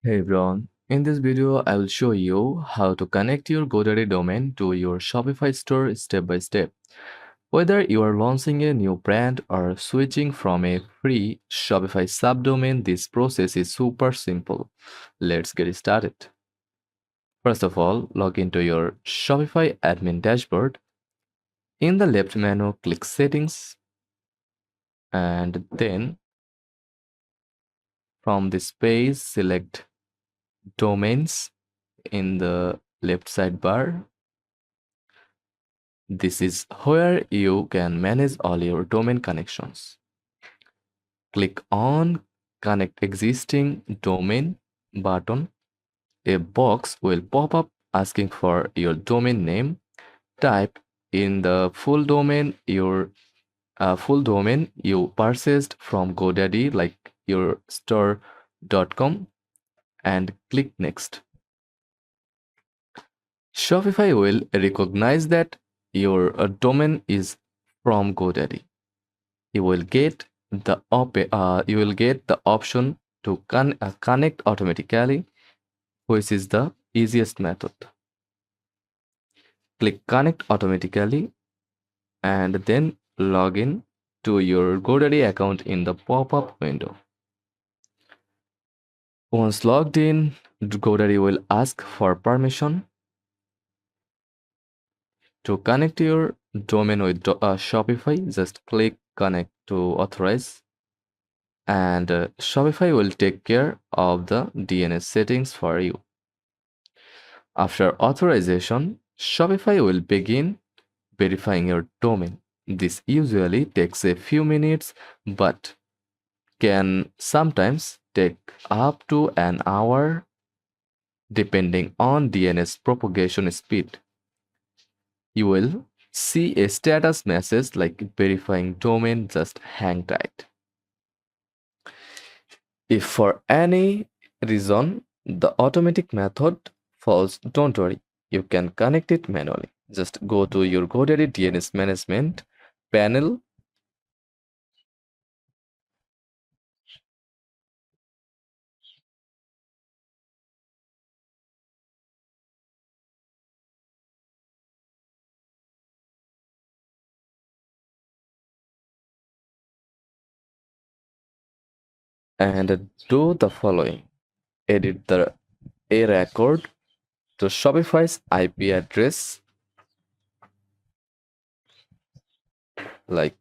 Hey everyone, in this video I will show you how to connect your GoDaddy domain to your Shopify store step by step. Whether you are launching a new brand or switching from a free Shopify subdomain, this process is super simple. Let's get started. First of all, log into your Shopify admin dashboard. In the left menu, click Settings, and then from this page, select Domains in the left sidebar. This is where you can manage all your domain connections. Click on Connect Existing Domain button. A box will pop up asking for your domain name. Type in the full domain you purchased from GoDaddy, like your store.com, and click Next. Shopify will recognize that your domain is from GoDaddy. You will get the option to connect automatically, which is the easiest method. Click Connect Automatically and then log in to your GoDaddy account in the pop-up window. Once logged in, GoDaddy will ask for permission to connect your domain with Shopify. Just click Connect to authorize, and Shopify will take care of the DNS settings for you. After authorization, Shopify will begin verifying your domain. This usually takes a few minutes, but can sometimes take up to an hour depending on DNS propagation speed. You will see a status message like verifying domain. Just hang tight. If for any reason the automatic method fails, don't worry, you can connect it manually. Just go to your GoDaddy DNS management panel and do the following. Edit the A record to Shopify's IP address, like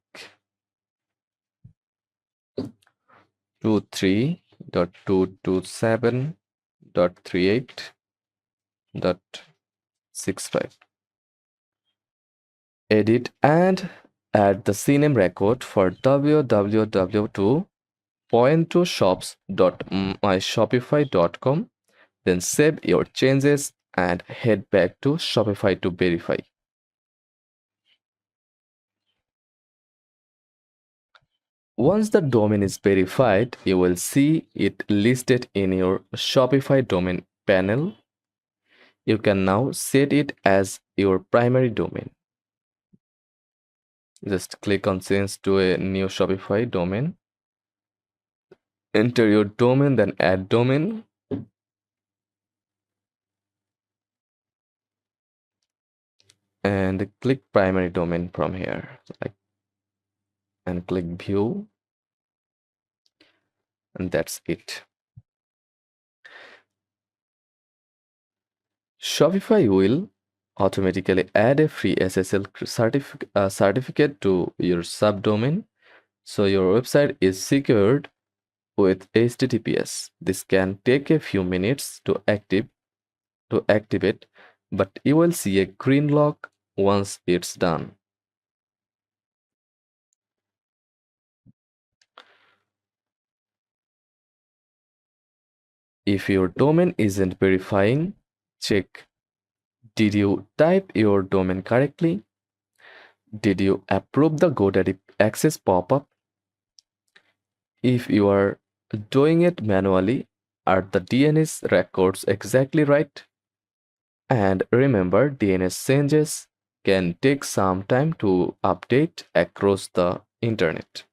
23.227.38.65. Edit and add the CNAME record for www to point to shops.myshopify.com. Then save your changes and head back to Shopify to verify. Once the domain is verified, you will see it listed in your Shopify domain panel. You can now set it as your primary domain. Just click on Change to a new Shopify domain. Enter your domain, then add domain. And click primary domain from here, and click View. And that's it. Shopify will automatically add a free SSL certificate to your subdomain, so your website is secured with HTTPS. This can take a few minutes to activate, but you will see a green lock once it's done. If your domain isn't verifying, check: did you type your domain correctly? Did you approve the GoDaddy access pop-up? If you are doing it manually, are the DNS records exactly right? And remember, DNS changes can take some time to update across the internet.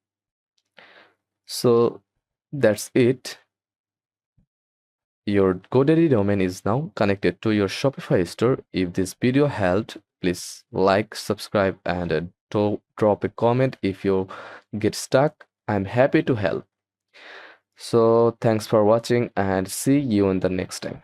So that's it. Your GoDaddy domain is now connected to your Shopify store. If this video helped, please like, subscribe, and drop a comment if you get stuck. I'm happy to help. So, thanks for watching and see you in the next time.